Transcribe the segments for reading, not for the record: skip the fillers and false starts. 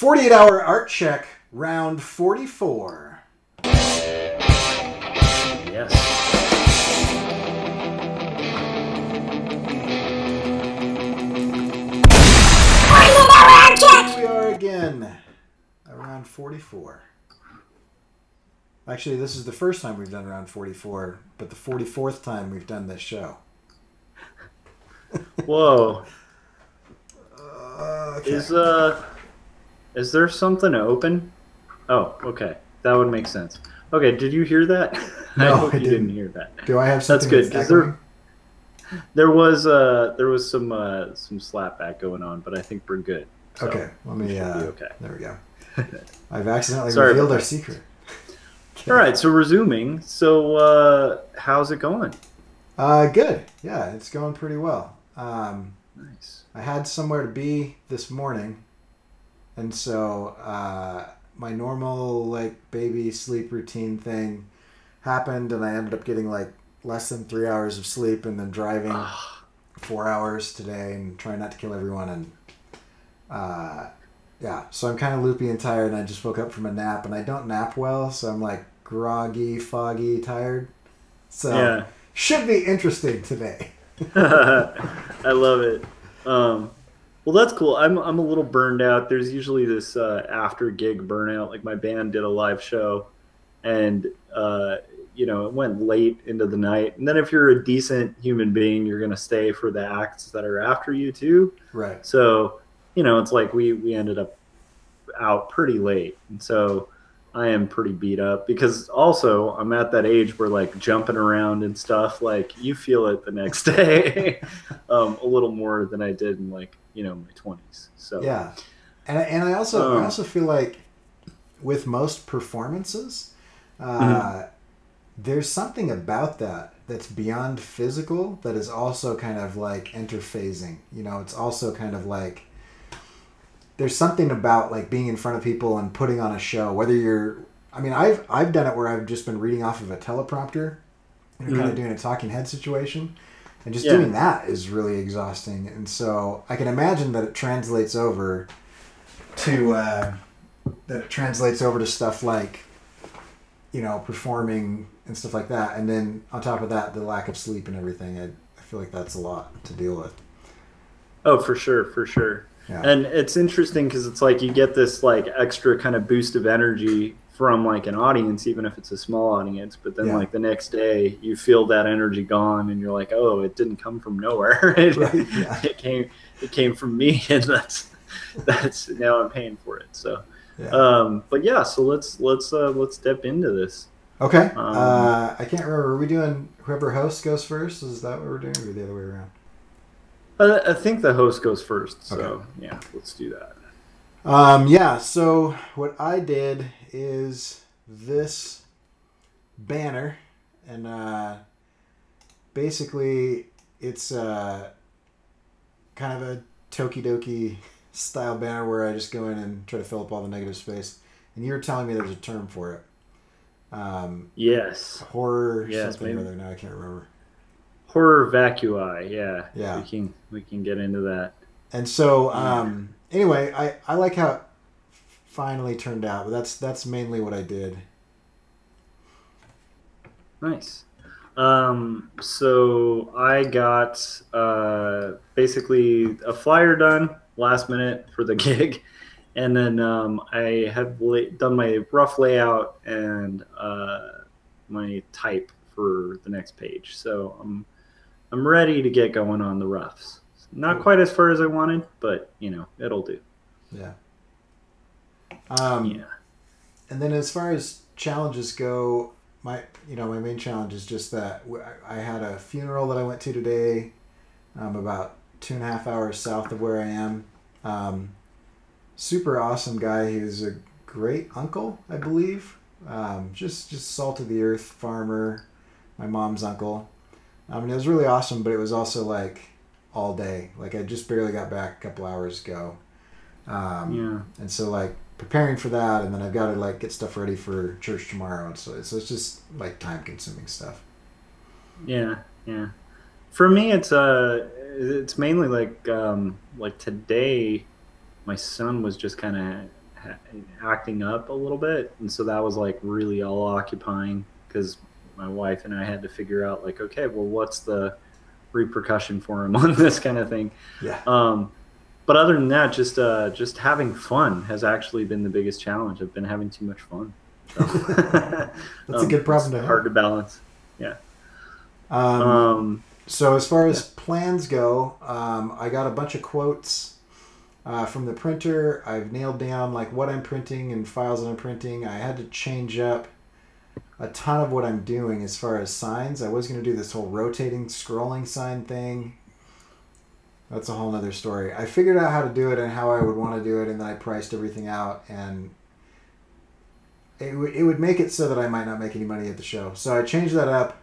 48-hour art check, round 44. Yes. Here we are again, around 44. Actually, this is the first time we've done round 44, but the 44th time we've done this show. Whoa. Okay. Is there something open? Oh, okay. That would make sense. Okay, did you hear that? No, I hope I you didn't hear that. Do I have something That's good that's because echoing? there was some slapback going on, but I think we're good. So Okay, let me. we should be okay. There we go. I've accidentally Sorry revealed about our that. secret. All right, so resuming. So how's it going? Good. Yeah, it's going pretty well. Nice. I had somewhere to be this morning, and so my normal like baby sleep routine thing happened, and I ended up getting like less than 3 hours of sleep, and then driving 4 hours today, and trying not to kill everyone, and yeah. So I'm kind of loopy and tired, and I just woke up from a nap, and I don't nap well, so I'm like groggy, foggy, tired. So Yeah. should be interesting today. I love it. Well, that's cool. I'm a little burned out. There's usually this after gig burnout. Like my band did a live show, and it went late into the night. And then if you're a decent human being, you're gonna stay for the acts that are after you too. Right. So it's like we ended up out pretty late, and so I am pretty beat up because also I'm at that age where like jumping around and stuff, like you feel it the next day a little more than I did in like my 20s. So yeah, and I also feel like with most performances, there's something about that's beyond physical that is also kind of like interphasing. It's also kind of like there's something about like being in front of people and putting on a show. Whether you're, I mean, I've done it where I've just been reading off of a teleprompter and kind of doing a talking head situation, and just doing that is really exhausting. And so I can imagine that it translates over to stuff like performing and stuff like that. And then on top of that, the lack of sleep and everything. I feel like that's a lot to deal with. Oh, for sure, for sure. Yeah. And it's interesting because it's like you get this like extra kind of boost of energy from like an audience, even if it's a small audience. But then like the next day, you feel that energy gone, and you're like, oh, it didn't come from nowhere. It came from me, and that's now I'm paying for it. So, but yeah, so let's step into this. Okay. I can't remember. Are we doing whoever hosts goes first? Is that what we're doing, or the other way around? I think the host goes first, so yeah, let's do that. So what I did is this banner, and basically it's kind of a Tokidoki style banner where I just go in and try to fill up all the negative space. And you were telling me there's a term for it. Yes. Horror something or other. Now I can't remember. Horror vacui, yeah. Yeah. We can get into that. And so, anyway, I like how it finally turned out. But that's mainly what I did. Nice. So I got basically a flyer done last minute for the gig, and then I have done my rough layout and my type for the next page. So I'm ready to get going on the roughs. Not quite as far as I wanted, but it'll do. Yeah. And then as far as challenges go, my main challenge is just that I had a funeral that I went to today, about 2.5 hours south of where I am. Super awesome guy. He was a great uncle, I believe. Just salt of the earth farmer, my mom's uncle. It was really awesome, but it was also like all day. Like I just barely got back a couple hours ago. And so like preparing for that, and then I've got to like get stuff ready for church tomorrow. And so it's just like time consuming stuff. Yeah. For me, it's mainly like today, my son was just kind of acting up a little bit, and so that was like really all occupying because my wife and I had to figure out like, okay, well, what's the repercussion for him on this kind of thing. Yeah. But other than that, just having fun has actually been the biggest challenge. I've been having too much fun. So. That's a good problem to have. Hard to balance. Yeah. So as far as plans go, I got a bunch of quotes from the printer. I've nailed down like what I'm printing and files that I'm printing. I had to change up a ton of what I'm doing as far as signs. I was going to do this whole rotating scrolling sign thing. That's a whole nother story. I figured out how to do it and how I would want to do it, and then I priced everything out, and it would make it so that I might not make any money at the show. So I changed that up,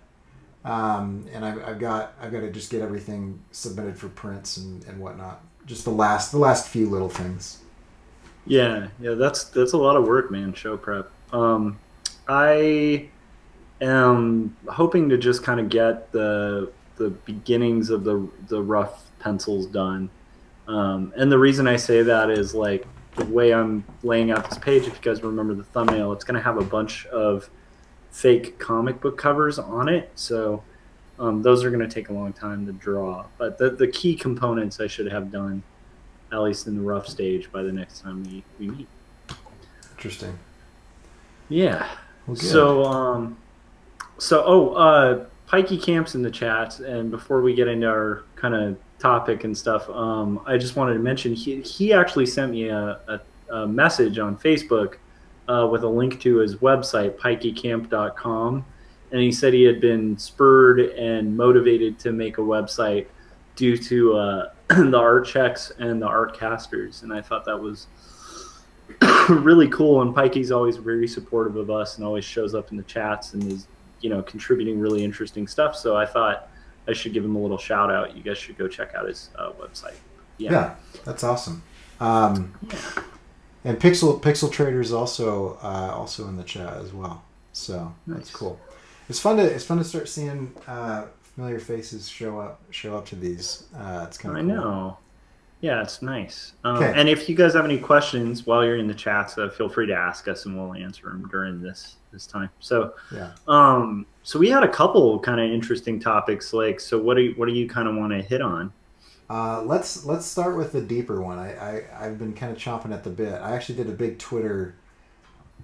and I've got to just get everything submitted for prints and whatnot. Just the last few little things. Yeah, that's a lot of work, man. Show prep. I am hoping to just kind of get the beginnings of the rough pencils done. And the reason I say that is like the way I'm laying out this page, if you guys remember the thumbnail, it's going to have a bunch of fake comic book covers on it. So those are going to take a long time to draw. But the key components I should have done, at least in the rough stage, by the next time we meet. Interesting. Yeah. Well, so Pikey Camp's in the chat, and before we get into our kind of topic and stuff, I just wanted to mention he actually sent me a message on Facebook with a link to his website, pikeycamp.com, and he said he had been spurred and motivated to make a website due to the art checks and the art casters, and I thought that was really cool. And Pikey's always very supportive of us and always shows up in the chats and is, contributing really interesting stuff. So I thought I should give him a little shout out. You guys should go check out his website. Yeah, that's awesome. And Pixel Trader's also in the chat as well. So nice. That's cool. It's fun to start seeing familiar faces show up to these. It's kind of cool. I know. Yeah, it's nice. Okay. And if you guys have any questions while you're in the chats, feel free to ask us, and we'll answer them during this time. So, yeah. So we had a couple kind of interesting topics. Like, so what do you kind of want to hit on? Let's start with the deeper one. I've been kind of chomping at the bit. I actually did a big Twitter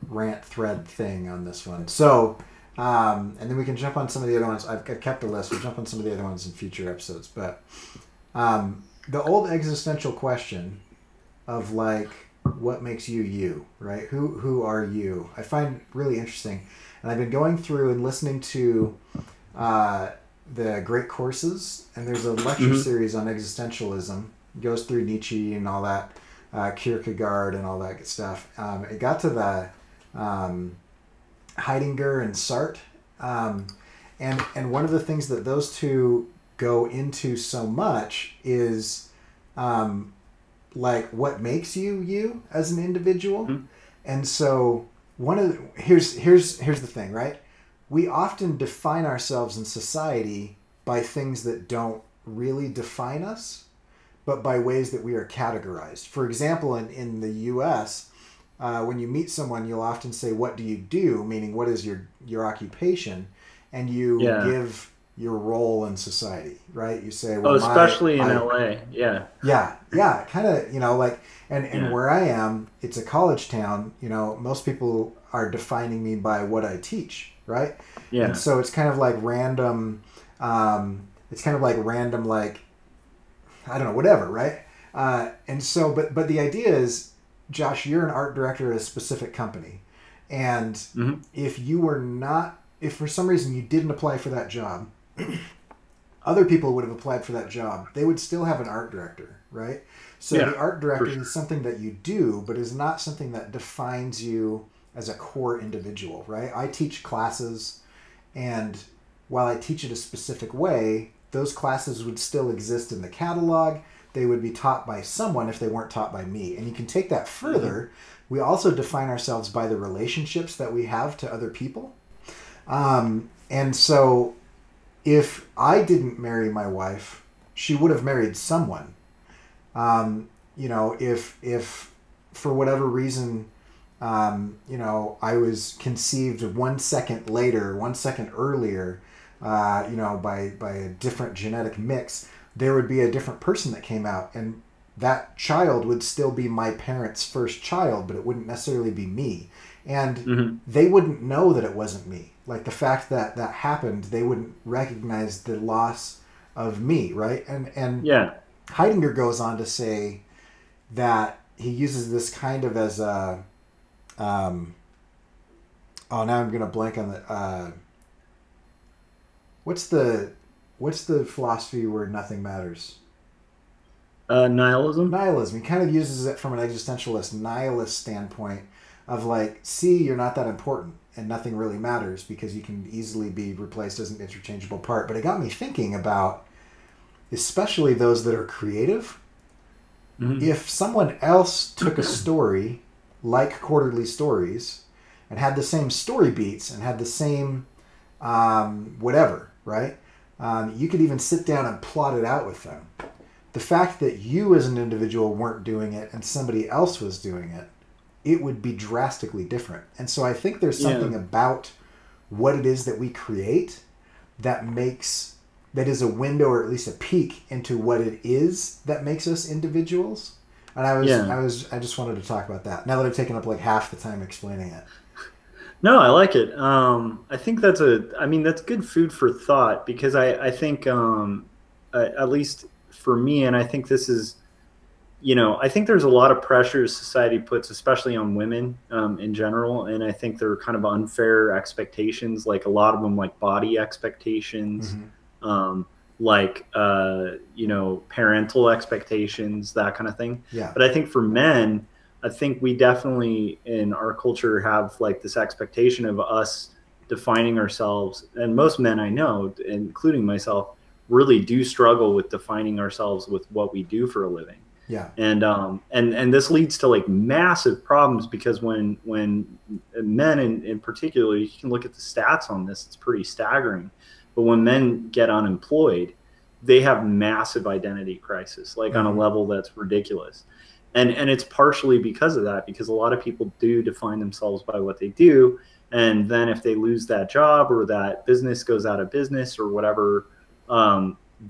rant thread thing on this one. So, and then we can jump on some of the other ones. I've kept a list. We'll jump on some of the other ones in future episodes. But the old existential question of like, what makes you you, right? Who are you? I find really interesting. And I've been going through and listening to the great courses, and there's a lecture series on existentialism. It goes through Nietzsche and all that, Kierkegaard and all that good stuff. It got to the Heidegger and Sartre. And one of the things that those two go into so much is like what makes you you as an individual. And so here's the thing, right? We often define ourselves in society by things that don't really define us, but by ways that we are categorized. For example, in the US, when you meet someone, you'll often say, what do you do? Meaning, what is your occupation? And you give your role in society, right? You say, well, especially in LA. Yeah, kind of, like, and where I am, it's a college town. Most people are defining me by what I teach, right? Yeah. And so it's kind of like random. Like, I don't know, whatever, right? And so, but the idea is, Josh, you're an art director at a specific company, and if for some reason you didn't apply for that job, other people would have applied for that job. They would still have an art director, right? So the art director is something that you do, but is not something that defines you as a core individual, right? I teach classes, and while I teach it a specific way, those classes would still exist in the catalog. They would be taught by someone if they weren't taught by me. And you can take that further. We also define ourselves by the relationships that we have to other people. And so if I didn't marry my wife, she would have married someone. If for whatever reason, you know, I was conceived 1 second later, 1 second earlier, you know, by a different genetic mix, there would be a different person that came out, and that child would still be my parents' first child, but it wouldn't necessarily be me. And they wouldn't know that it wasn't me. Like the fact that that happened, they wouldn't recognize the loss of me, right? And Yeah. Heidegger goes on to say that he uses this kind of as a, oh, now I'm going to blank on the, what's the philosophy where nothing matters? Nihilism. Nihilism. He kind of uses it from an existentialist, nihilist standpoint of like, see, you're not that important and nothing really matters because you can easily be replaced as an interchangeable part. But it got me thinking about, especially those that are creative, if someone else took a story like Quarterly Stories and had the same story beats and had the same whatever, right? You could even sit down and plot it out with them. The fact that you as an individual weren't doing it and somebody else was doing it, it would be drastically different. And so I think there's something about what it is that we create that is a window, or at least a peek into what it is that makes us individuals. And I just wanted to talk about that now that I've taken up like half the time explaining it. No, I like it. I think that's good food for thought, because I think, at least for me, and I think this is, you know, I think there's a lot of pressures society puts, especially on women in general. And I think they're kind of unfair expectations, like a lot of them, like body expectations, like, you know, parental expectations, that kind of thing. Yeah. But I think for men, I think we definitely in our culture have like this expectation of us defining ourselves. And most men I know, including myself, really do struggle with defining ourselves with what we do for a living. Yeah. And this leads to like massive problems, because when men in particular, you can look at the stats on this, it's pretty staggering. But when men get unemployed, they have massive identity crisis, like on a level that's ridiculous. And it's partially because of that, because a lot of people do define themselves by what they do. And then if they lose that job, or that business goes out of business, or whatever,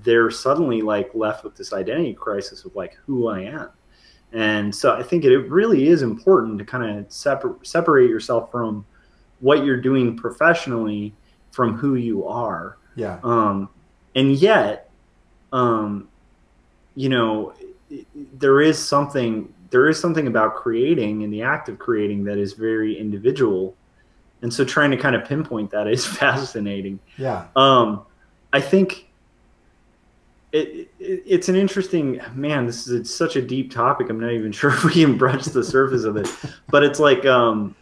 they're suddenly like left with this identity crisis of like who I am. And so I think it really is important to kind of separate yourself from what you're doing professionally from who you are. Yeah. And yet, you know, there is something about creating and the act of creating that is very individual. And so trying to kind of pinpoint that is fascinating. Yeah. I think it's an interesting, man, it's such a deep topic. I'm not even sure if we can brush the surface of it, but it's like, to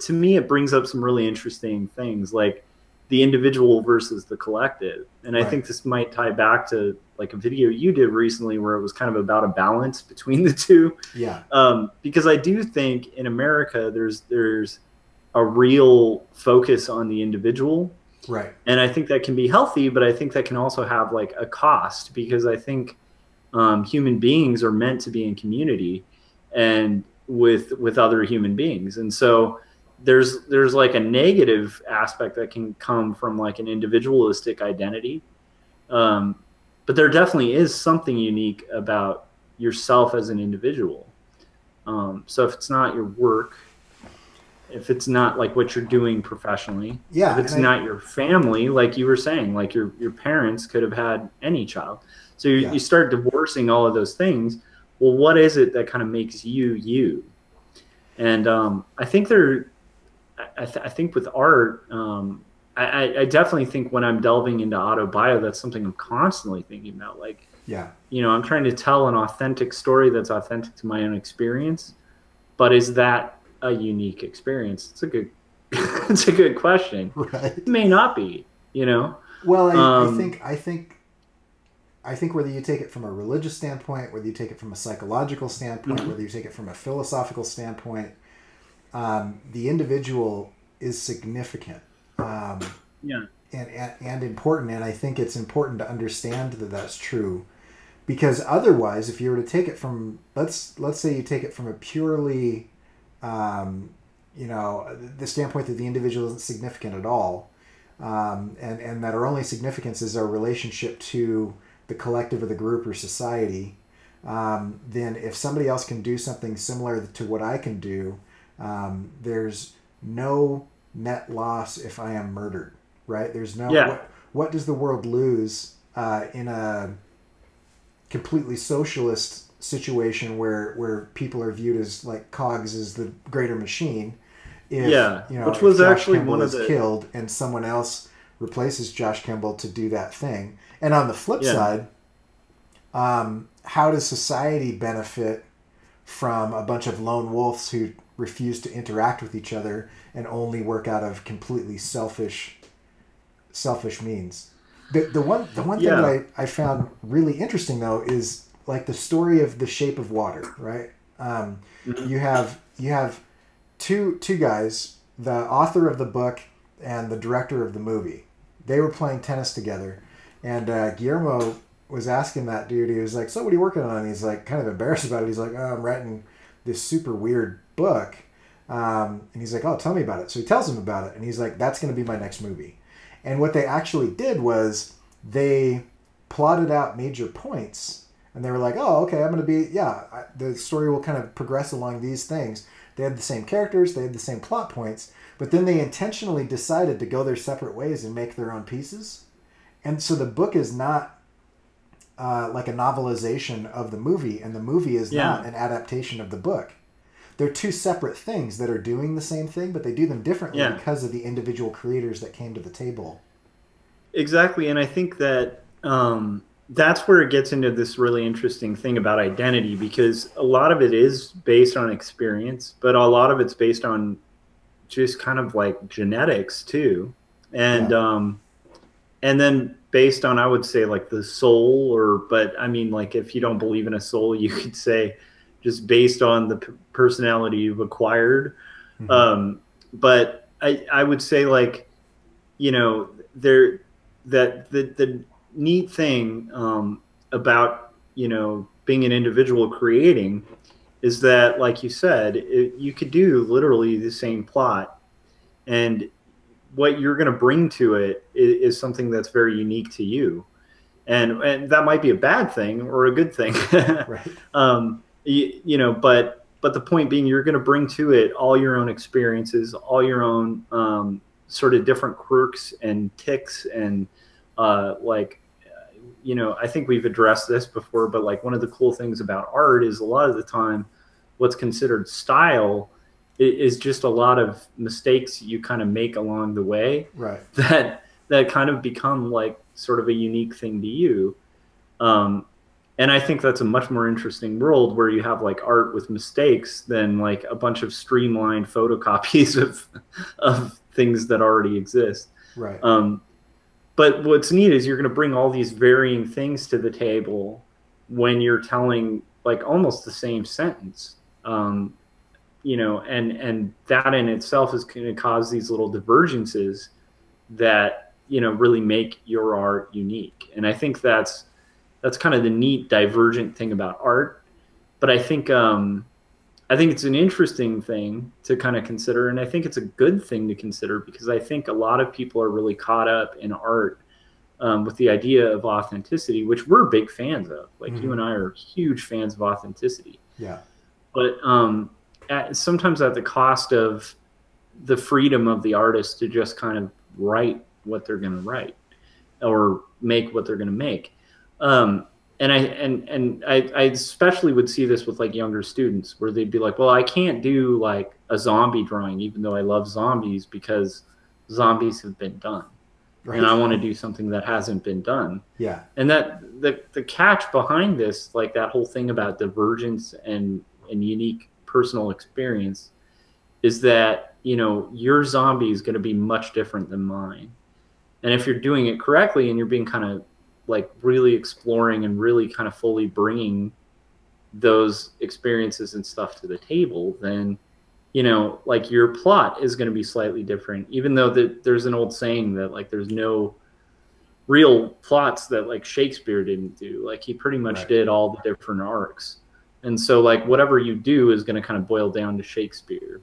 me, it brings up some really interesting things, like the individual versus the collective. And I think this might tie back to like a video you did recently where it was kind of about a balance between the two. Yeah. Because I do think in America, there's a real focus on the individual. Right. And I think that can be healthy, but I think that can also have like a cost, because I think human beings are meant to be in community and with other human beings. And so there's like a negative aspect that can come from like an individualistic identity. But there definitely is something unique about yourself as an individual. So if it's not your work, if it's not like what you're doing professionally, if it's not your family, like you were saying, like your parents could have had any child. So you start divorcing all of those things. Well, what is it that kind of makes you you? And I think I think with art, I definitely think when I'm delving into autobio, that's something I'm constantly thinking about. Like, you know, I'm trying to tell an authentic story that's authentic to my own experience, but is that a unique experience? It's a good, it's a good question. Right. It may not be, you know? Well, I think whether you take it from a religious standpoint, whether you take it from a psychological standpoint, whether you take it from a philosophical standpoint, the individual is significant. And important. And I think it's important to understand that that's true, because otherwise, if you were to take it from, let's say you take it from a purely, you know, the standpoint that the individual isn't significant at all, and that our only significance is our relationship to the collective or the group or society, then if somebody else can do something similar to what I can do, there's no net loss if I am murdered, right? There's no, what does the world lose in a completely socialist situation where people are viewed as like cogs as the greater machine? If, you know, which was Josh actually Kemble one of is the killed and someone else replaces Josh Kemble to do that thing. And on the flip side, how does society benefit from a bunch of lone wolves who refuse to interact with each other and only work out of completely selfish means? The one thing that I found really interesting though is like the story of The Shape of Water, right? You have two guys, the author of the book and the director of the movie. They were playing tennis together, and Guillermo was asking that dude. He was like, "So what are you working on?" And he's like, kind of embarrassed about it. He's like, "Oh, I'm writing this super weird book." And he's like, "Oh, tell me about it." So he tells him about it, and he's like, "That's going to be my next movie." And what they actually did was they plotted out major points, and they were like, "Oh, okay, I'm going to be the story will kind of progress along these things." They had the same characters, they had the same plot points, but then they intentionally decided to go their separate ways and make their own pieces. And so the book is not like a novelization of the movie, and the movie is not an adaptation of the book. They're two separate things that are doing the same thing, but they do them differently because of the individual creators that came to the table. Exactly, and I think that that's where it gets into this really interesting thing about identity, because a lot of it is based on experience, but a lot of it's based on just kind of like genetics too. And and then based on, I would say, like the soul, but I mean, like if you don't believe in a soul, you could say just based on the personality you've acquired. But I would say, like, you know, the neat thing about, you know, being an individual creating is that, like you said, you could do literally the same plot, and what you're going to bring to it is something that's very unique to you, and that might be a bad thing or a good thing. Right. You know, but the point being, you're going to bring to it all your own experiences, all your own sort of different quirks and ticks, and you know, I think we've addressed this before, but like one of the cool things about art is a lot of the time what's considered style is just a lot of mistakes you kind of make along the way, right? that kind of become like sort of a unique thing to you. And I think that's a much more interesting world where you have like art with mistakes than like a bunch of streamlined photocopies of things that already exist. Right. But what's neat is you're going to bring all these varying things to the table when you're telling like almost the same sentence. You know, and that in itself is going to cause these little divergences that, you know, really make your art unique. And I think that's kind of the neat divergent thing about art. But I think it's an interesting thing to kind of consider, and I think it's a good thing to consider, because I think a lot of people are really caught up in art with the idea of authenticity, which we're big fans of. Like you and I are huge fans of authenticity. Yeah. But sometimes at the cost of the freedom of the artist to just kind of write what they're going to write or make what they're going to make. And I especially would see this with like younger students, where they'd be like, well, I can't do like a zombie drawing, even though I love zombies, because zombies have been done. Right. And I want to do something that hasn't been done. Yeah. And that the catch behind this, like that whole thing about divergence and unique personal experience, is that, you know, your zombie is going to be much different than mine. And if you're doing it correctly and you're being kind of like really exploring and really kind of fully bringing those experiences and stuff to the table, then, you know, like your plot is going to be slightly different, even though there's an old saying that like there's no real plots that like Shakespeare didn't do. Like he pretty much Right. did all the different arcs. And so like whatever you do is going to kind of boil down to Shakespeare.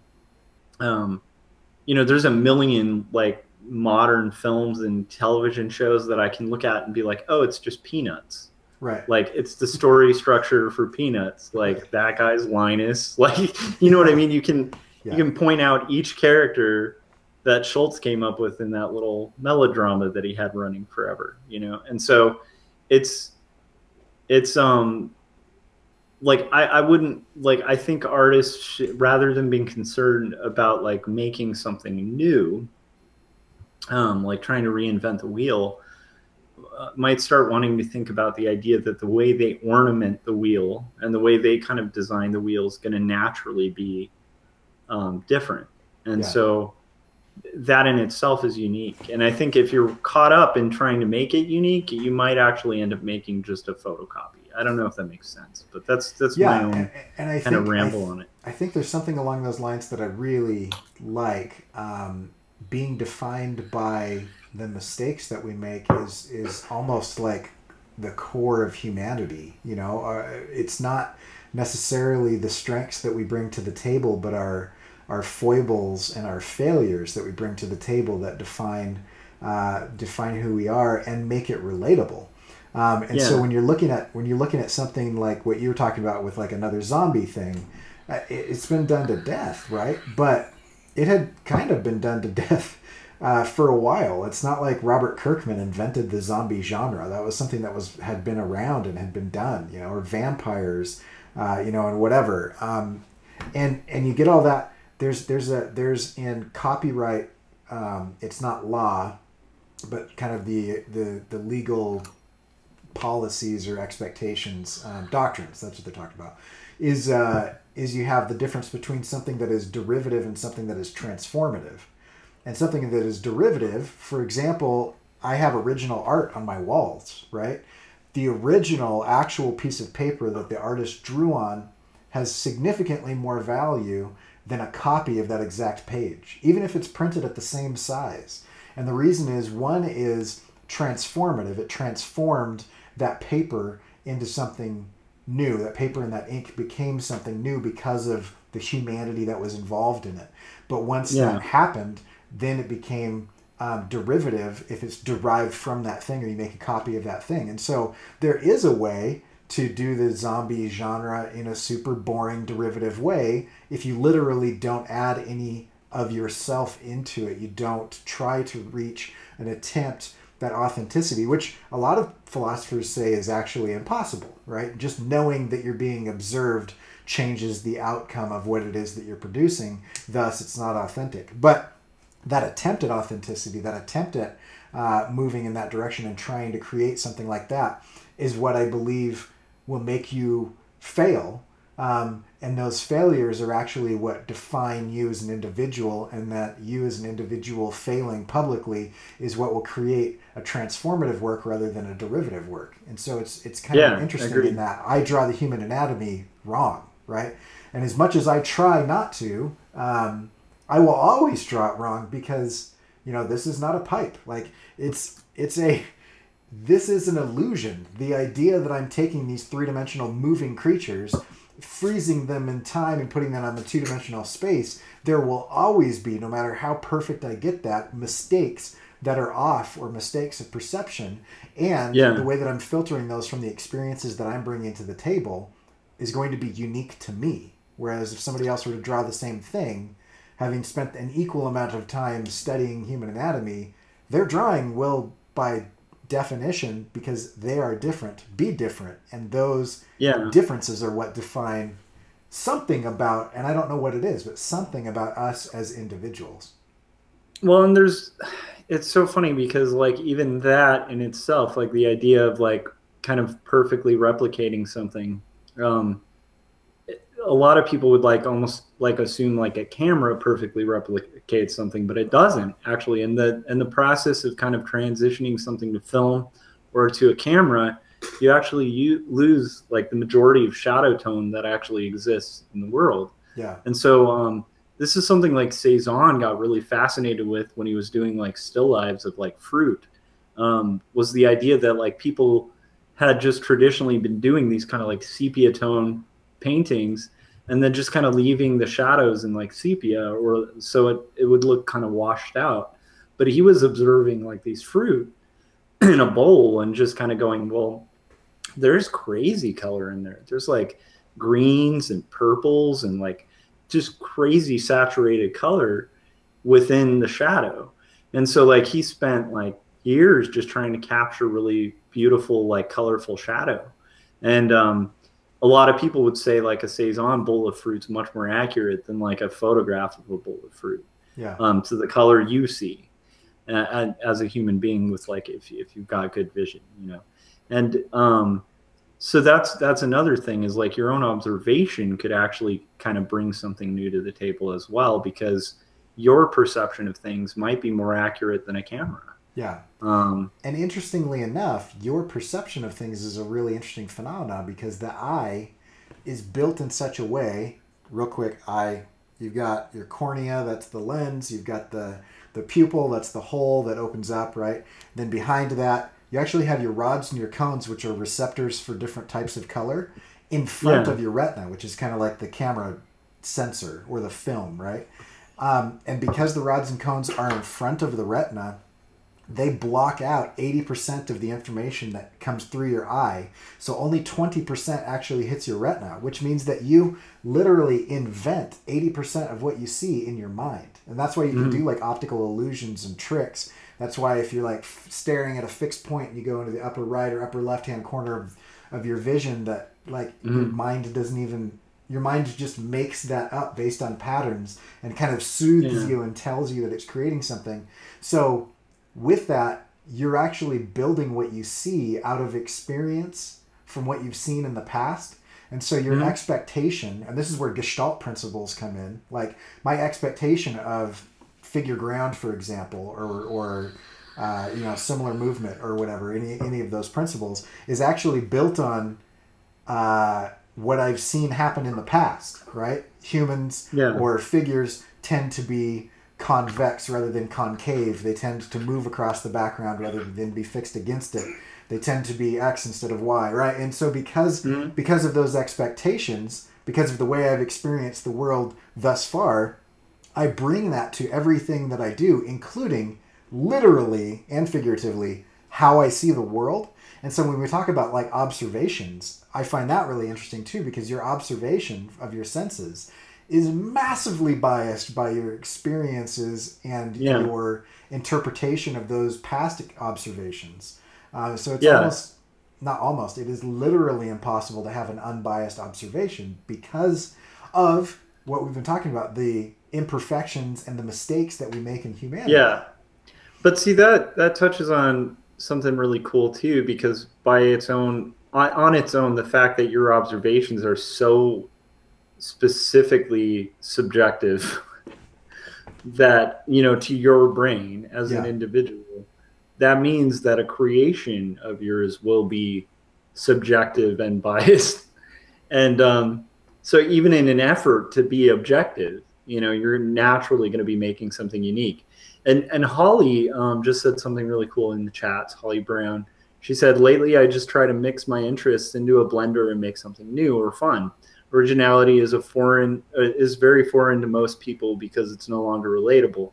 You know, there's a million like modern films and television shows that I can look at and be like, oh, it's just Peanuts. Right. Like it's the story structure for Peanuts. Like that guy's Linus. Like, you know what I mean? You can point out each character that Schultz came up with in that little melodrama that he had running forever, you know? And so it's like I wouldn't like, I think artists should, rather than being concerned about like making something new, like trying to reinvent the wheel, might start wanting to think about the idea that the way they ornament the wheel and the way they kind of design the wheel is going to naturally be different. And so that in itself is unique. And I think if you're caught up in trying to make it unique, you might actually end up making just a photocopy. I don't know if that makes sense, but that's my own and I kind of ramble on it. I think there's something along those lines that I really like. Being defined by the mistakes that we make is almost like the core of humanity. You know, it's not necessarily the strengths that we bring to the table, but our foibles and our failures that we bring to the table that define who we are and make it relatable. So when you're looking at something like what you were talking about with like another zombie thing, it's been done to death, right? But it had kind of been done to death for a while. It's not like Robert Kirkman invented the zombie genre. That was something that had been around and had been done, you know, or vampires, you know, and whatever. And you get all that. There's in copyright, it's not law, but kind of the legal policies or expectations, doctrines, that's what they're talking about, is you have the difference between something that is derivative and something that is transformative. And something that is derivative, for example, I have original art on my walls, right? The original actual piece of paper that the artist drew on has significantly more value than a copy of that exact page, even if it's printed at the same size. And the reason is, one is transformative. It transformed that paper into something new. That paper and that ink became something new because of the humanity that was involved in it. But once that happened, then it became derivative if it's derived from that thing, or you make a copy of that thing. And so there is a way to do the zombie genre in a super boring derivative way if you literally don't add any of yourself into it. You don't try to reach and attempt that authenticity, which a lot of philosophers say is actually impossible, right? Just knowing that you're being observed changes the outcome of what it is that you're producing. Thus, it's not authentic. But that attempt at authenticity, that attempt at moving in that direction and trying to create something like that is what I believe will make you fail. And those failures are actually what define you as an individual, and that you as an individual failing publicly is what will create a transformative work rather than a derivative work. And so it's kind of interesting in that I draw the human anatomy wrong, right? And as much as I try not to, I will always draw it wrong because, you know, this is not a pipe. Like this is an illusion. The idea that I'm taking these three-dimensional moving creatures, freezing them in time and putting them on the two-dimensional space, there will always be, no matter how perfect I get that, mistakes that are off or mistakes of perception. And the way that I'm filtering those from the experiences that I'm bringing to the table is going to be unique to me. Whereas if somebody else were to draw the same thing, having spent an equal amount of time studying human anatomy, their drawing will, by definition, because they are different, be different. And those differences are what define something about, and I don't know what it is, but something about us as individuals. Well, and it's so funny because like even that in itself, like the idea of like kind of perfectly replicating something, a lot of people would like almost like assume like a camera perfectly replicates something, but it doesn't actually. In the process of kind of transitioning something to film or to a camera, you actually lose like the majority of shadow tone that actually exists in the world. Yeah. And so this is something like Cezanne got really fascinated with when he was doing like still lives of like fruit. was the idea that like people had just traditionally been doing these kind of like sepia tone paintings and then just kind of leaving the shadows in like sepia, or so it would look kind of washed out. But he was observing like these fruit in a bowl and just kind of going, well, there's crazy color in there. There's like greens and purples and like just crazy saturated color within the shadow. And so like he spent like years just trying to capture really beautiful, like colorful shadow. And a lot of people would say like a Cezanne bowl of fruit's much more accurate than like a photograph of a bowl of fruit. Yeah. To the color you see as a human being with like, if you've got good vision, you know. And so that's another thing, is like your own observation could actually kind of bring something new to the table as well, because your perception of things might be more accurate than a camera. Yeah. And interestingly enough, your perception of things is a really interesting phenomenon, because the eye is built in such a way, real quick, you've got your cornea, that's the lens, you've got the pupil, that's the hole that opens up, right? Then behind that, you actually have your rods and your cones, which are receptors for different types of color, in front of your retina, which is kind of like the camera sensor or the film, right? And because the rods and cones are in front of the retina, they block out 80% of the information that comes through your eye. So only 20% actually hits your retina, which means that you literally invent 80% of what you see in your mind. And that's why you can do like optical illusions and tricks. That's why if you're like staring at a fixed point and you go into the upper right or upper left-hand corner of your vision, that like your mind just makes that up based on patterns and kind of soothes you and tells you that it's creating something. So with that, you're actually building what you see out of experience from what you've seen in the past. And so your expectation, and this is where Gestalt principles come in, like my expectation of figure ground, for example, or similar movement or whatever, any of those principles is actually built on what I've seen happen in the past, right? Humans or figures tend to be convex rather than concave. They tend to move across the background rather than be fixed against it. They tend to be X instead of Y, right? And so because of those expectations, because of the way I've experienced the world thus far, I bring that to everything that I do, including literally and figuratively how I see the world. And so when we talk about like observations, I find that really interesting too, because your observation of your senses is massively biased by your experiences and your interpretation of those past observations. So it's it is literally impossible to have an unbiased observation because of what we've been talking about, the imperfections and the mistakes that we make in humanity. Yeah. But see, that touches on something really cool too, because on its own, the fact that your observations are so specifically subjective that, to your brain as an individual, that means that a creation of yours will be subjective and biased. And so even in an effort to be objective, you're naturally going to be making something unique. And Holly just said something really cool in the chats, Holly Brown. She said, lately I just try to mix my interests into a blender and make something new or fun. Originality is very foreign to most people because it's no longer relatable.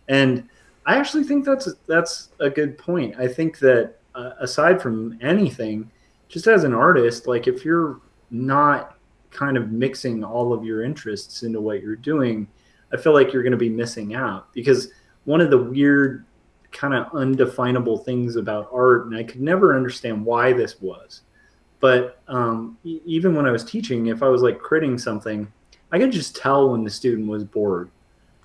And I actually think that's a good point. I think that aside from anything, just as an artist, like if you're not kind of mixing all of your interests into what you're doing, I feel like you're going to be missing out. Because one of the weird kind of undefinable things about art, and I could never understand why this was, but even when I was teaching, if I was like critting something, I could just tell when the student was bored.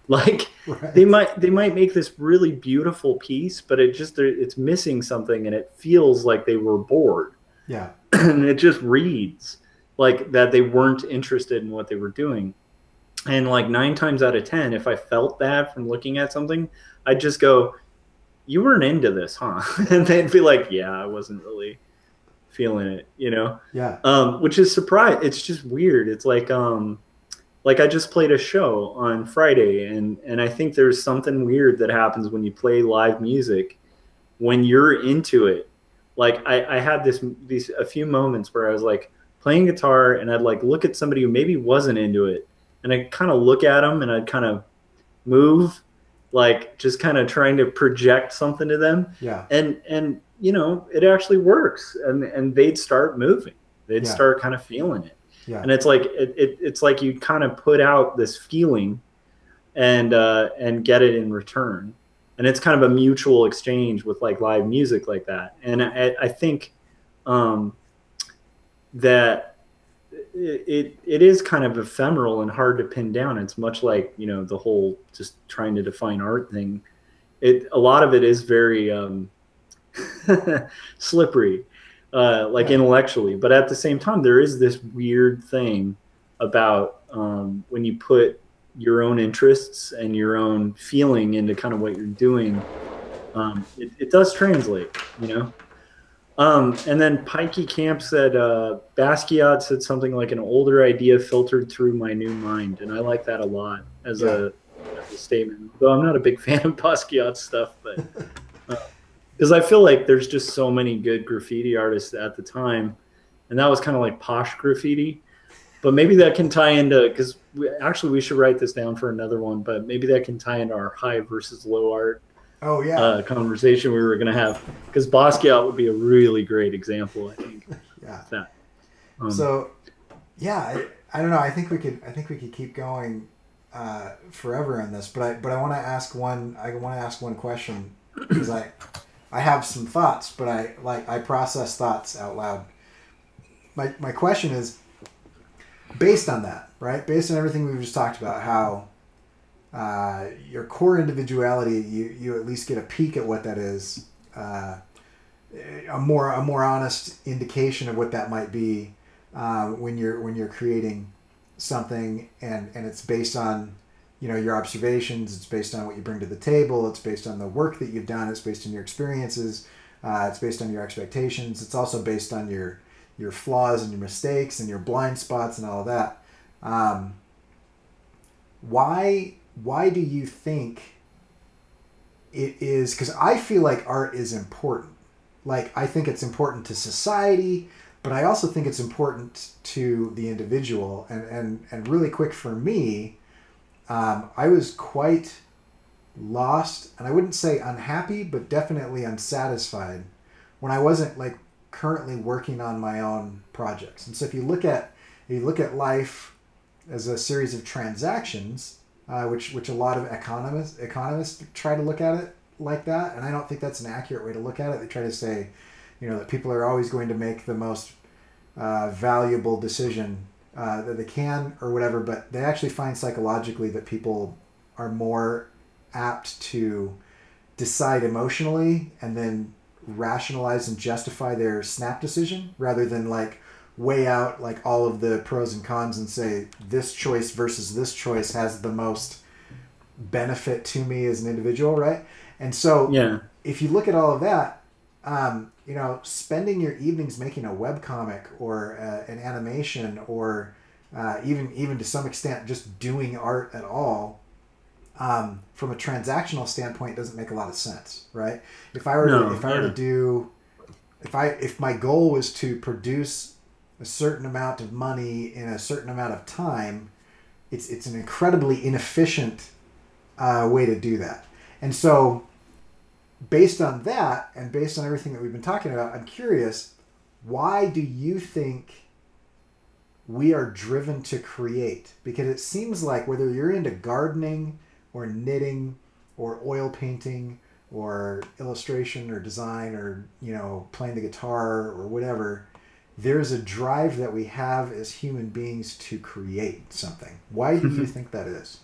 Like they might make this really beautiful piece, but it's missing something, and it feels like they were bored. Yeah, and it just reads like that they weren't interested in what they were doing. And like 9 times out of 10, if I felt that from looking at something, I'd just go, "You weren't into this, huh?" And they'd be like, "Yeah, I wasn't really feeling it," Yeah. Which is surprise. It's just weird. It's like I just played a show on Friday, and I think there's something weird that happens when you play live music when you're into it, like I had a few moments where I was like playing guitar and I'd like look at somebody who maybe wasn't into it, and I'd kind of look at them and I'd kind of move, like just kind of trying to project something to them. Yeah. And you know, it actually works, and they'd start moving. They'd start kind of feeling it. Yeah. And it's like it's like you kind of put out this feeling and get it in return. And it's kind of a mutual exchange with like live music like that. And I think that it is kind of ephemeral and hard to pin down. It's much like, you know, the whole just trying to define art thing. A lot of it is very slippery, like intellectually, but at the same time, there is this weird thing about when you put your own interests and your own feeling into kind of what you're doing, it does translate, you know? And then Pikey Camp said, Basquiat said something like an older idea filtered through my new mind. And I like that a lot as a statement, though I'm not a big fan of Basquiat's stuff, but because I feel like there's just so many good graffiti artists at the time. And that was kind of like posh graffiti. But maybe that can tie into, because we should write this down for another one, but maybe that can tie into our high versus low art conversation we were going to have, because Basquiat would be a really great example, I think. Yeah. Of that. So, yeah, I don't know. I think we could keep going forever on this, but I want to ask one. I want to ask one question, because I have some thoughts, but I process thoughts out loud. My question is, based on that, right? Based on everything we've just talked about, how your core individuality, you at least get a peek at what that is, a more honest indication of what that might be when you're creating something, and it's based on, you know, your observations. It's based on what you bring to the table. It's based on the work that you've done. It's based on your experiences. It's based on your expectations. It's also based on your flaws and your mistakes and your blind spots and all of that. Why do you think it is? Because I feel like art is important. Like, I think it's important to society, but I also think it's important to the individual. And really quick for me, I was quite lost, and I wouldn't say unhappy, but definitely unsatisfied when I wasn't like currently working on my own projects. And so if you look at life as a series of transactions, which a lot of economists try to look at it like that, and I don't think that's an accurate way to look at it. They try to say, you know, that people are always going to make the most valuable decision that they can or whatever, but they actually find psychologically that people are more apt to decide emotionally and then rationalize and justify their snap decision rather than like weigh out like all of the pros and cons and say this choice versus this choice has the most benefit to me as an individual, right? And so if you look at all of that, you know, spending your evenings making a webcomic or an animation or even to some extent just doing art at all, from a transactional standpoint, doesn't make a lot of sense, right? If my goal was to produce a certain amount of money in a certain amount of time, it's an incredibly inefficient way to do that. And so, based on that, and based on everything that we've been talking about, I'm curious, why do you think we are driven to create? Because it seems like whether you're into gardening or knitting or oil painting or illustration or design or, you know, playing the guitar or whatever, there's a drive that we have as human beings to create something. Why do you think that is?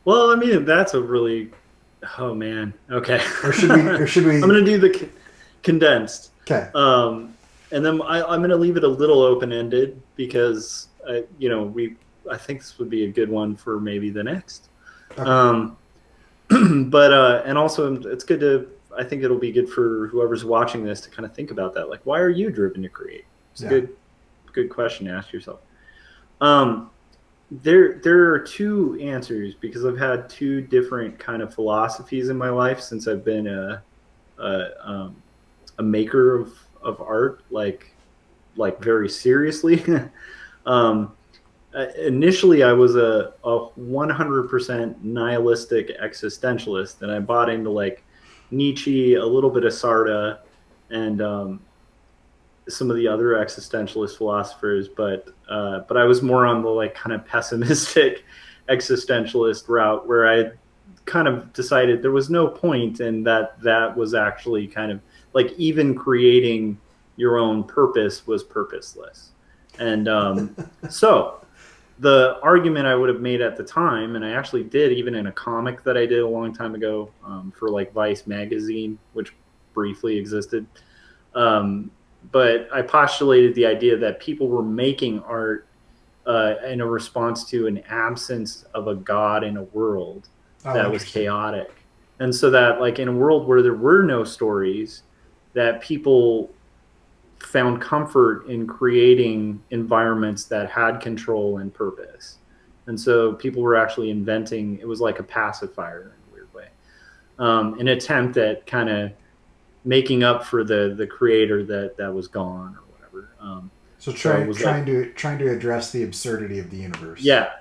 Well, I mean, that's a really, oh man, okay. Or should we? I'm going to do the condensed. Okay. And then I'm going to leave it a little open-ended because, you know, I think this would be a good one for maybe the next. Okay. But and also it's good to, I think it'll be good for whoever's watching this to kind of think about that. Like, why are you driven to create? It's a good question to ask yourself. There are two answers, because I've had two different kind of philosophies in my life since I've been a, a maker of art, like very seriously. um, Initially, I was a 100% nihilistic existentialist, and I bought into like Nietzsche, a little bit of Sartre, and some of the other existentialist philosophers, but I was more on the like kind of pessimistic existentialist route, where I kind of decided there was no point, and that was actually kind of like even creating your own purpose was purposeless. And so the argument I would have made at the time, and I actually did even in a comic that I did a long time ago for like Vice magazine, which briefly existed. But I postulated the idea that people were making art in a response to an absence of a God in a world that was chaotic. And so that like in a world where there were no stories, that people found comfort in creating environments that had control and purpose. And so people were actually inventing, it was like a pacifier in a weird way, an attempt at kind of making up for the creator that was gone or whatever. So trying to address the absurdity of the universe. Yeah.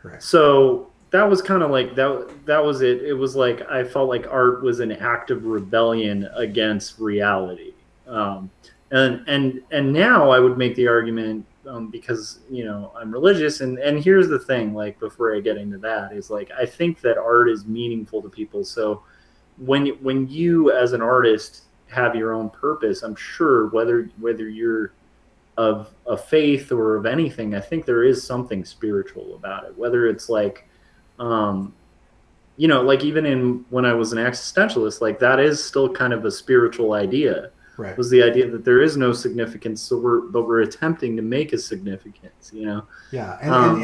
Right. So that was kind of like that was it. It was like I felt like art was an act of rebellion against reality. And now I would make the argument, because I'm religious, and here's the thing, like before I get into that, is like I think that art is meaningful to people. So when you as an artist have your own purpose, I'm sure whether you're of a faith or of anything, I think there is something spiritual about it. Whether it's like, like even when I was an existentialist, like that is still kind of a spiritual idea. Right. Was the idea that there is no significance, so we're attempting to make a significance, Yeah,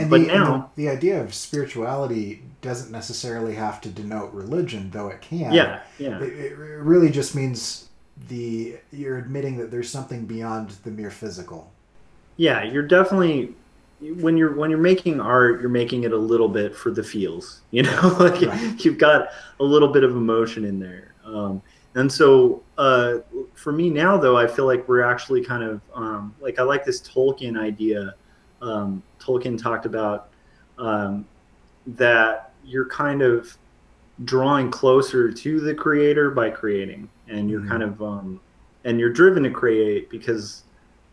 but now the idea of spirituality doesn't necessarily have to denote religion, though it can. Yeah. It really just means you're admitting that there's something beyond the mere physical. Yeah, you're definitely when you're making art, you're making it a little bit for the feels, like right. You've got a little bit of emotion in there. And so for me now, though, I feel like we're actually kind of like I like this Tolkien idea. Tolkien talked about that you're kind of drawing closer to the creator by creating, and you're kind of and you're driven to create because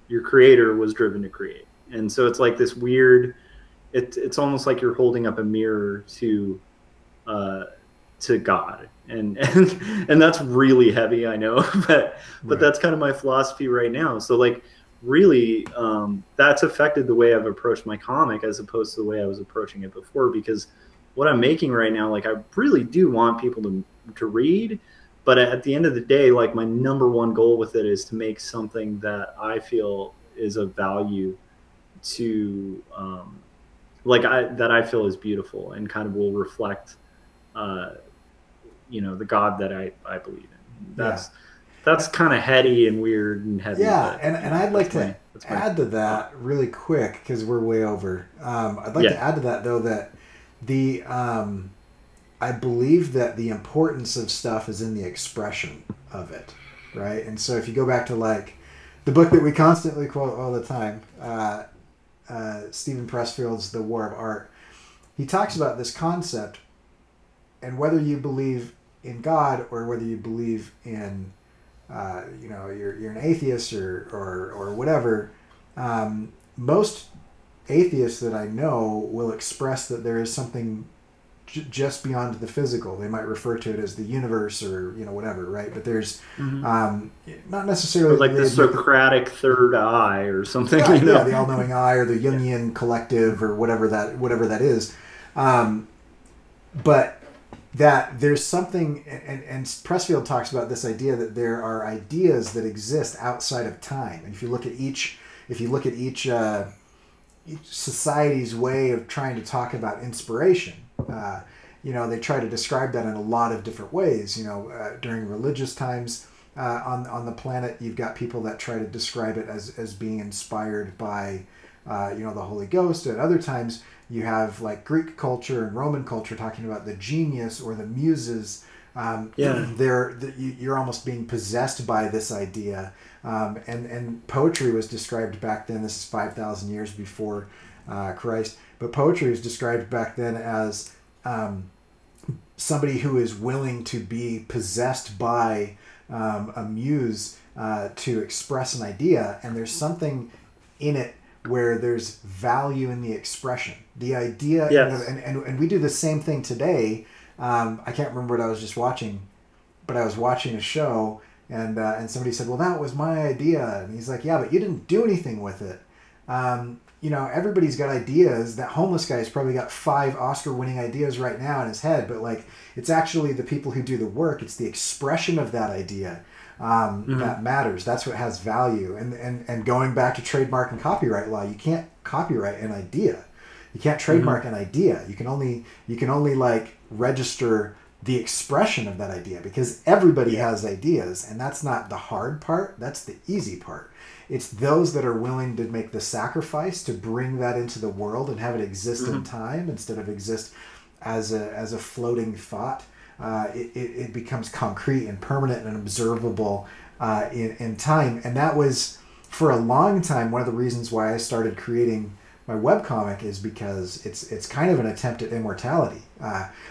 your creator was driven to create. And so it's like this weird. It's almost like you're holding up a mirror to God. And that's really heavy, I know, but that's kind of my philosophy right now. So like really that's affected the way I've approached my comic as opposed to the way I was approaching it before, because what I'm making right now, like I really do want people to read, but at the end of the day, like my number one goal with it is to make something that I feel is of value to that I feel is beautiful and kind of will reflect the God that I believe in. That's kind of heady and weird and heavy. Yeah, and I'd like to add to that really quick because we're way over. I'd like to add to that though that I believe that the importance of stuff is in the expression of it, right? And so if you go back to like the book that we constantly quote all the time, Stephen Pressfield's The War of Art, he talks about this concept, and whether you believe in God or whether you believe in you're an atheist or whatever, most atheists that I know will express that there is something just beyond the physical. They might refer to it as the universe or whatever, right? But there's not necessarily like the Socratic third eye or something. Yeah, the all-knowing eye or the Jungian collective or whatever that is. But that there's something, and Pressfield talks about this idea that there are ideas that exist outside of time. And if you look at each society's way of trying to talk about inspiration, they try to describe that in a lot of different ways. During religious times on the planet, you've got people that try to describe it as being inspired by the Holy Ghost. At other times, you have like Greek culture and Roman culture talking about the genius or the muses. You're almost being possessed by this idea. And poetry was described back then. This is 5,000 years before Christ. But poetry was described back then as somebody who is willing to be possessed by a muse to express an idea. And there's something in it where there's value in the expression. The idea, and we do the same thing today. I can't remember what I was just watching, but I was watching a show, and somebody said, well, that was my idea. And he's like, yeah, but you didn't do anything with it. Everybody's got ideas. That homeless guy's probably got 5 Oscar-winning ideas right now in his head, but like, it's actually the people who do the work. It's the expression of that idea that matters. That's what has value. And going back to trademark and copyright law, you can't copyright an idea. You can't trademark an idea. You can only like register the expression of that idea, because everybody has ideas, and that's not the hard part. That's the easy part. It's those that are willing to make the sacrifice to bring that into the world and have it exist in time instead of exist as a floating thought. It becomes concrete and permanent and observable in time. And that was, for a long time, one of the reasons why I started creating my webcomic, is because it's kind of an attempt at immortality.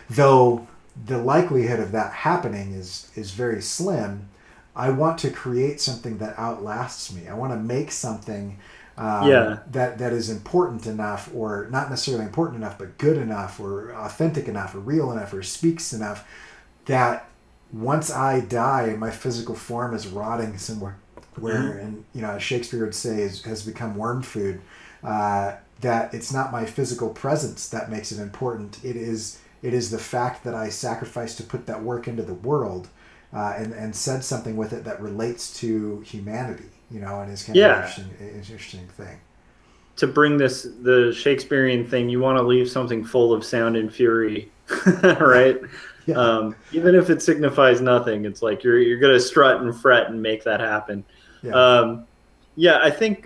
Though the likelihood of that happening is very slim, I want to create something that outlasts me. I want to make something that is important enough, or not necessarily important enough, but good enough, or authentic enough, or real enough, or speaks enough, that once I die and my physical form is rotting somewhere where, and as Shakespeare would say, has become worm food, that it's not my physical presence that makes it important. It is the fact that I sacrificed to put that work into the world, and said something with it that relates to humanity, and is kind of an interesting thing. To bring the Shakespearean thing, you want to leave something full of sound and fury, right? Yeah. Even if it signifies nothing, it's like you're going to strut and fret and make that happen. Yeah. I think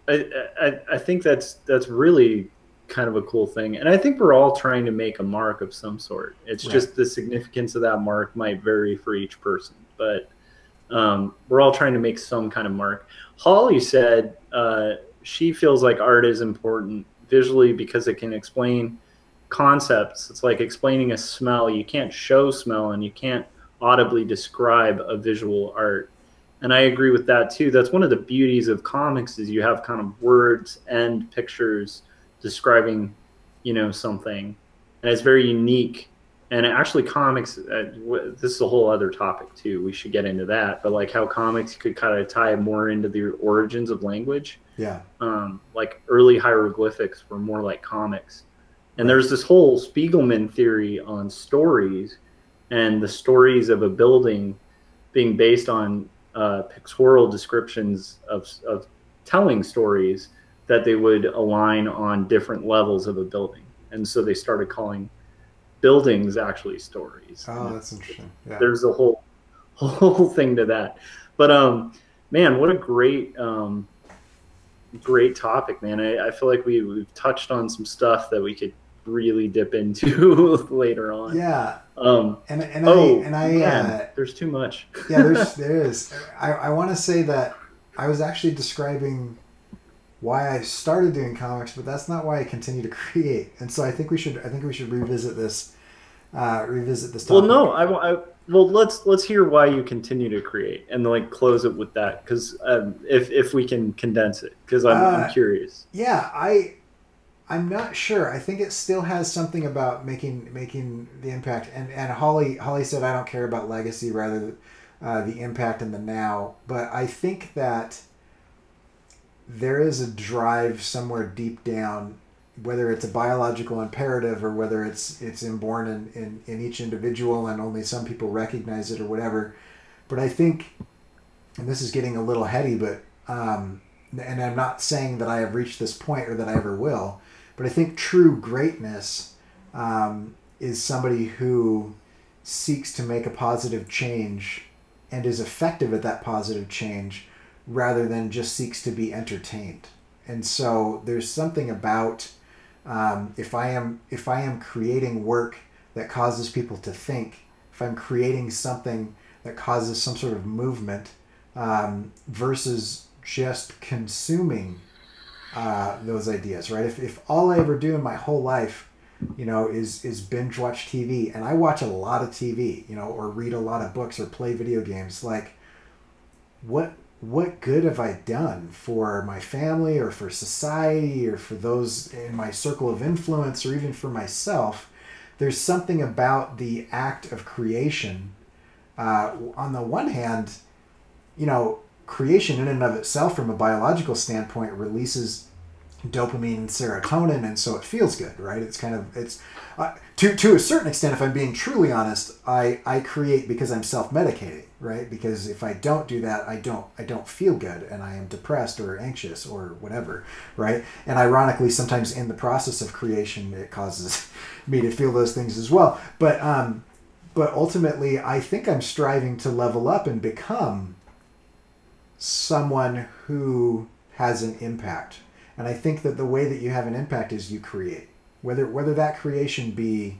I think that's really kind of a cool thing, and I think we're all trying to make a mark of some sort. It's just the significance of that mark might vary for each person, but we're all trying to make some kind of mark. Holly said she feels like art is important visually because it can explain concepts. It's like explaining a smell. You can't show smell, and you can't audibly describe a visual art. And I agree with that too. That's one of the beauties of comics, is you have kind of words and pictures describing, something, and it's very unique. And actually, comics, this is a whole other topic too. We should get into that, but like how comics could kind of tie more into the origins of language. Yeah. Like early hieroglyphics were more like comics. And there's this whole Spiegelman theory on stories, and the stories of a building being based on pictorial descriptions of telling stories, that they would align on different levels of a building. And so they started calling buildings actually stories. Oh, that's interesting. Yeah. There's a whole thing to that. But man, what a great topic, man. I feel like we've touched on some stuff that we could really dip into later on. Yeah. There's too much. Yeah, there is. I want to say that I was actually describing why I started doing comics, but that's not why I continue to create. And so I think we should revisit this topic. Well, no, well, let's hear why you continue to create, and like close it with that, because if we can condense it, because I'm curious. Yeah, I'm not sure. I think it still has something about making the impact. And Holly said, I don't care about legacy, rather the impact in the now. But I think that there is a drive somewhere deep down, whether it's a biological imperative or whether it's inborn in each individual and only some people recognize it or whatever. But I think, and this is getting a little heady, but and I'm not saying that I have reached this point or that I ever will, but I think true greatness is somebody who seeks to make a positive change and is effective at that positive change, rather than just seeks to be entertained. And so there's something about if I am creating work that causes people to think, if I'm creating something that causes some sort of movement, versus just consuming those ideas, right? If all I ever do in my whole life, is binge watch TV, and I watch a lot of TV, or read a lot of books or play video games, like what good have I done for my family or for society or for those in my circle of influence or even for myself? There's something about the act of creation. On the one hand, creation in and of itself from a biological standpoint releases dopamine and serotonin, and so it feels good, right? It's to a certain extent, if I'm being truly honest, I create because I'm self-medicating, right? Because if I don't do that, I don't feel good, and I am depressed or anxious or whatever, right? And ironically, sometimes in the process of creation, it causes me to feel those things as well. But ultimately, I think I'm striving to level up and become someone who has an impact. And I think that the way that you have an impact is you create. Whether that creation be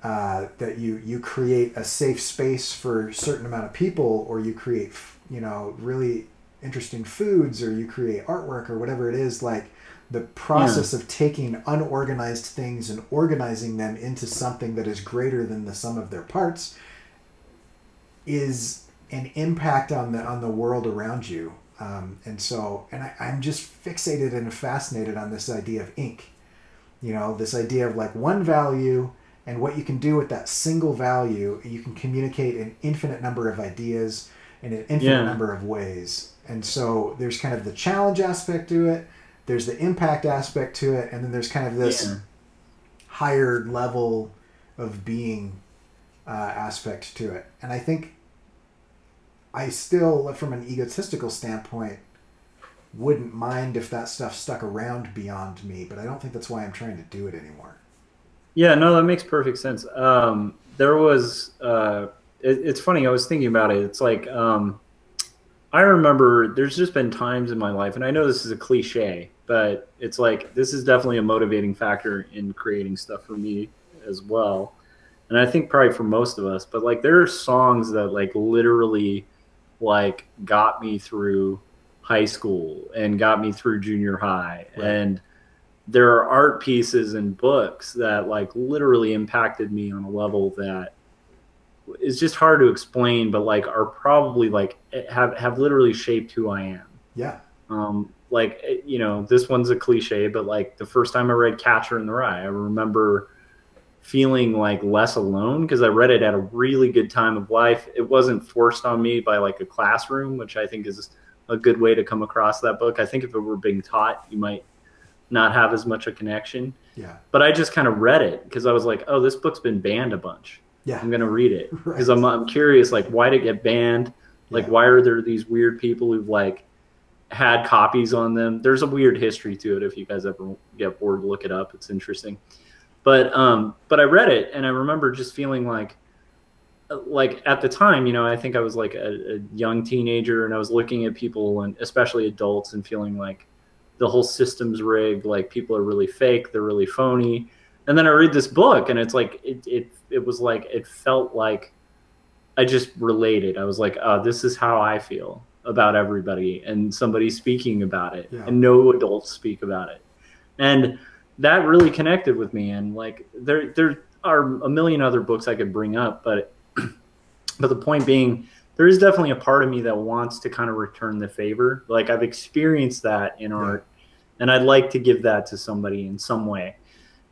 that you create a safe space for a certain amount of people, or you create, really interesting foods, or you create artwork or whatever it is, like the process of taking unorganized things and organizing them into something that is greater than the sum of their parts is an impact on the world around you. I'm just fixated and fascinated on this idea of ink, this idea of like one value and what you can do with that single value. You can communicate an infinite number of ideas in an infinite number of ways. And so there's kind of the challenge aspect to it. There's the impact aspect to it. And then there's kind of this higher level of being aspect to it. And I think I still, from an egotistical standpoint, wouldn't mind if that stuff stuck around beyond me, but I don't think that's why I'm trying to do it anymore. Yeah, no, that makes perfect sense. There was, it's funny, I was thinking about it. It's like, I remember there's just been times in my life, and I know this is a cliche, but it's like, this is definitely a motivating factor in creating stuff for me as well. And I think probably for most of us, but like there are songs that like literally like got me through high school and got me through junior high. Right. And there are art pieces and books that like literally impacted me on a level that is just hard to explain, but like are probably like have literally shaped who I am. Yeah. Like, this one's a cliche, but like the first time I read Catcher in the Rye, I remember feeling like less alone because I read it at a really good time of life. It wasn't forced on me by like a classroom, which I think is a good way to come across that book. I think if it were being taught, you might not have as much a connection. Yeah. But I just kind of read it because I was like, oh, this book's been banned a bunch. Yeah. I'm going to read it because I'm curious, like, why did it get banned? Like, why are there these weird people who've like had copies on them? There's a weird history to it. If you guys ever get bored, look it up. It's interesting. But I read it and I remember just feeling like at the time, I think I was like a young teenager and I was looking at people and especially adults and feeling like the whole system's rigged, like people are really fake, they're really phony. And then I read this book and it's like, it was like, it felt like I just related. I was like, oh, this is how I feel about everybody and somebody speaking about it and no adults speak about it. And that really connected with me. And like, there are a million other books I could bring up, but the point being, there is definitely a part of me that wants to kind of return the favor. Like I've experienced that in art and I'd like to give that to somebody in some way.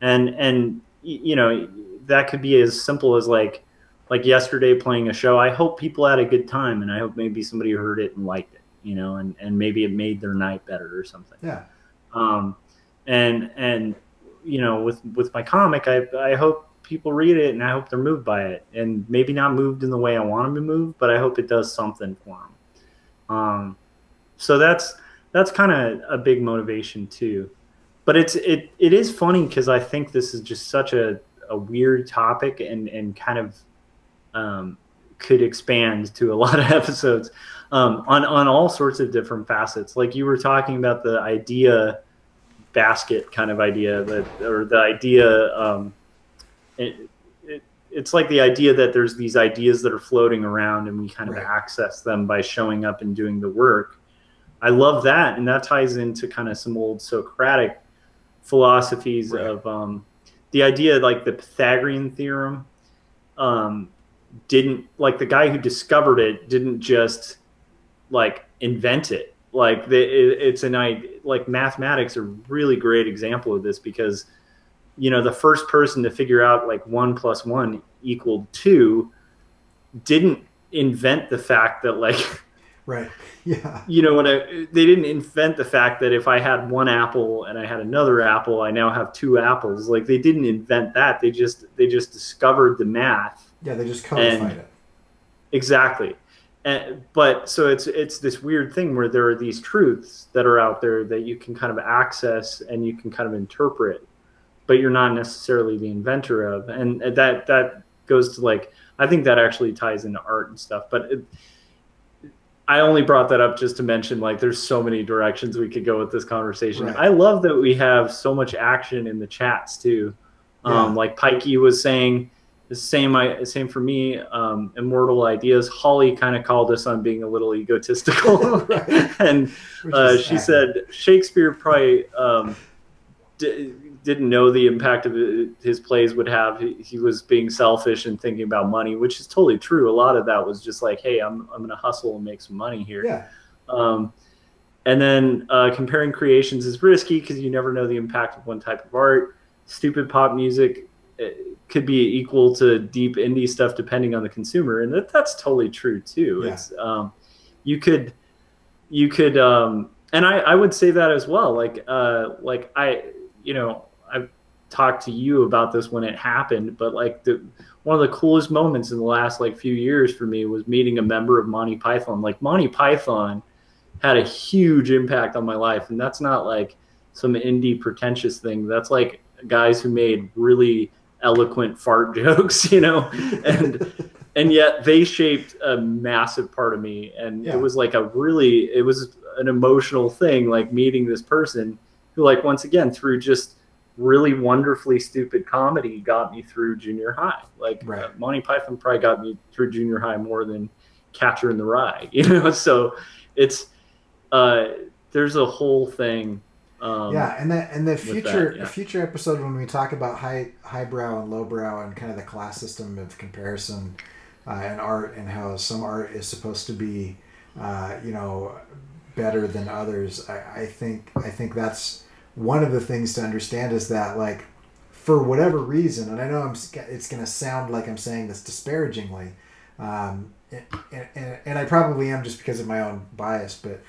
And that could be as simple as like yesterday playing a show. I hope people had a good time and I hope maybe somebody heard it and liked it, and maybe it made their night better or something. Yeah. And with my comic, I hope people read it and I hope they're moved by it, and maybe not moved in the way I want them to move, but I hope it does something for them. So that's kind of a big motivation too. But it is funny because I think this is just such a weird topic and kind of could expand to a lot of episodes. on all sorts of different facets. Like you were talking about the idea basket kind of idea, or the idea, it's like the idea that there's these ideas that are floating around and we kind of access them by showing up and doing the work. I love that, and that ties into kind of some old Socratic philosophies of the idea, like the Pythagorean theorem, didn't, like, the guy who discovered it didn't just like invent it. Like it's an idea. Like mathematics are a really great example of this, because the first person to figure out like 1 + 1 = 2 didn't invent the fact that like they didn't invent the fact that if I had one apple and I had another apple, I now have 2 apples. Like they didn't invent that. They just discovered the math. Yeah, they just codified it. Exactly. But so it's this weird thing where there are these truths that are out there that you can kind of access and you can kind of interpret, but you're not necessarily the inventor of. And that goes to, like, I think that actually ties into art and stuff. But I only brought that up just to mention, like, there's so many directions we could go with this conversation. I love that we have so much action in the chats too. Like Pikey was saying, the same for me. Immortal Ideas. Holly kind of called us on being a little egotistical, and she said Shakespeare probably didn't know the impact of his plays would have. He was being selfish and thinking about money, which is totally true. A lot of that was just like, hey, I'm going to hustle and make some money here. Yeah. And then comparing creations is risky because you never know the impact of one type of art. Stupid pop music could be equal to deep indie stuff depending on the consumer, and that's totally true too. Yeah. It's you could and I would say that as well. Like I've talked to you about this when it happened, but like one of the coolest moments in the last like few years for me was meeting a member of Monty Python. Like Monty Python had a huge impact on my life, and that's not like some indie pretentious thing. That's like guys who made really eloquent fart jokes, and yet they shaped a massive part of me. And it was like it was an emotional thing, like meeting this person who, like, once again, through just really wonderfully stupid comedy, got me through junior high. Like Monty Python probably got me through junior high more than Catcher in the Rye, so it's there's a whole thing. And the future episode when we talk about highbrow and lowbrow and kind of the class system of comparison in art, and how some art is supposed to be better than others. I think that's one of the things to understand, is that, like, for whatever reason, and I know it's going to sound like I'm saying this disparagingly, and I probably am just because of my own bias, but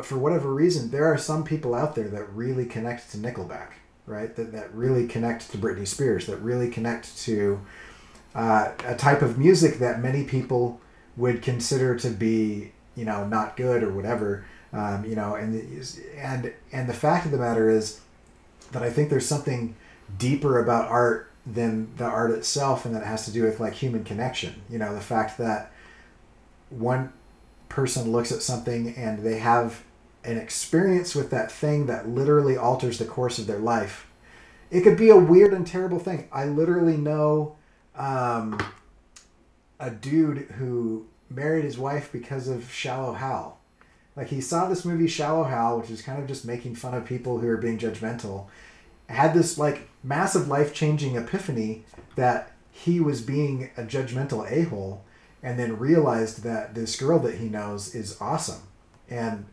for whatever reason, there are some people out there that really connect to Nickelback, right? That really connect to Britney Spears, that really connect to a type of music that many people would consider to be, not good or whatever. And the fact of the matter is that I think there's something deeper about art than the art itself, and that it has to do with, like, human connection. The fact that one person looks at something and they have an experience with that thing that literally alters the course of their life. It could be a weird and terrible thing. I literally know a dude who married his wife because of Shallow Hal. Like, he saw this movie Shallow Hal, which is kind of just making fun of people who are being judgmental, had this, like, massive life-changing epiphany that he was being a judgmental a-hole, and then realized that this girl that he knows is awesome, and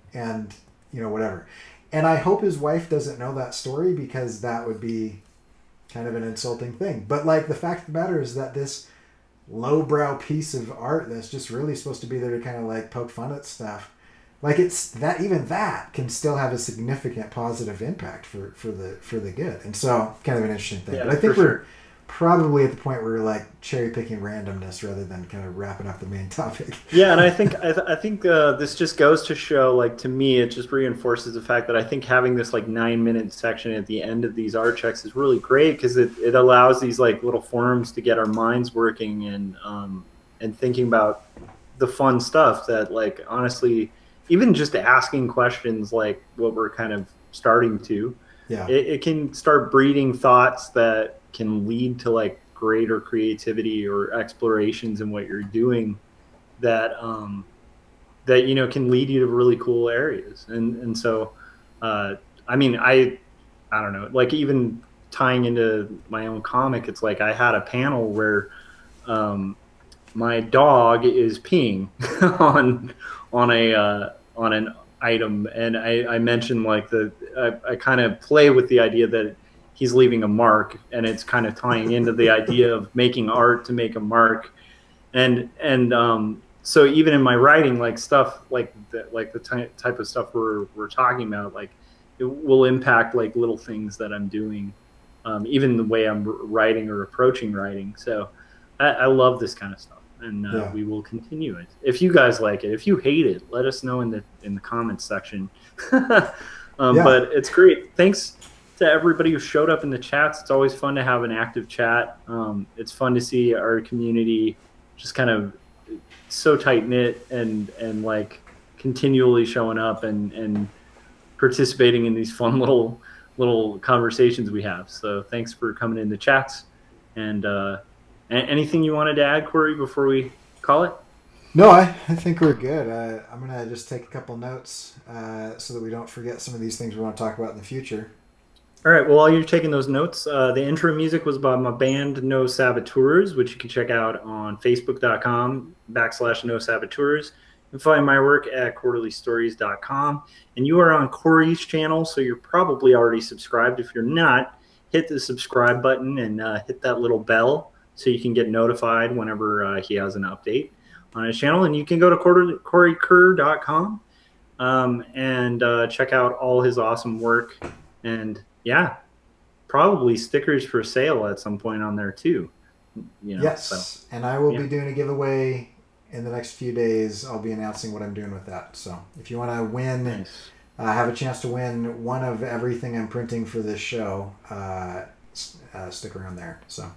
whatever. And I hope his wife doesn't know that story, because that would be kind of an insulting thing. But, like, the fact of the matter is that this lowbrow piece of art that's just really supposed to be there to kind of, like, poke fun at stuff, like, it's that, even that can still have a significant positive impact for the good. And so, kind of an interesting thing. Yeah, but I think we're probably at the point where we're, like, cherry picking randomness rather than kind of wrapping up the main topic. Yeah, and I think this just goes to show, like, to me, it just reinforces the fact that I think having this, like, 9-minute section at the end of these art checks is really great, because it allows these, like, little forums to get our minds working and thinking about the fun stuff that, like, honestly, even just asking questions like what we're kind of starting to, Yeah. it can start breeding thoughts that can lead to like greater creativity or explorations in what you're doing that that can lead you to really cool areas. And so I mean, I don't know, like, even tying into my own comic, it's like I had a panel where my dog is peeing on an item, and I mentioned like I kind of play with the idea that he's leaving a mark, and it's kind of tying into the idea of making art to make a mark, and so even in my writing, like stuff like the type of stuff we're talking about, like it will impact like little things that I'm doing, even the way I'm writing or approaching writing. So I love this kind of stuff, and we will continue it. If you guys like it, if you hate it, let us know in the comments section. But it's great. Thanks to everybody who showed up in the chats. It's always fun to have an active chat. It's fun to see our community just kind of so tight knit and like continually showing up and participating in these fun little conversations we have. So thanks for coming in the chats. And anything you wanted to add, Cory, before we call it? No, I think we're good. I'm going to just take a couple notes so that we don't forget some of these things we want to talk about in the future. All right. Well, while you're taking those notes, the intro music was by my band No Saboteurs, which you can check out on facebook.com/No Saboteurs. You can find my work at quarterlystories.com. And you are on Cory's channel, so you're probably already subscribed. If you're not, hit the subscribe button and hit that little bell so you can get notified whenever he has an update on his channel. And you can go to corykerr.com and check out all his awesome work. And yeah, probably stickers for sale at some point on there too. Yes, so, and I will be doing a giveaway in the next few days. I'll be announcing what I'm doing with that. So if you want to win, have a chance to win one of everything I'm printing for this show, stick around there. So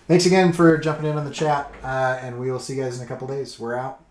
thanks again for jumping in on the chat, and we will see you guys in a couple days. We're out.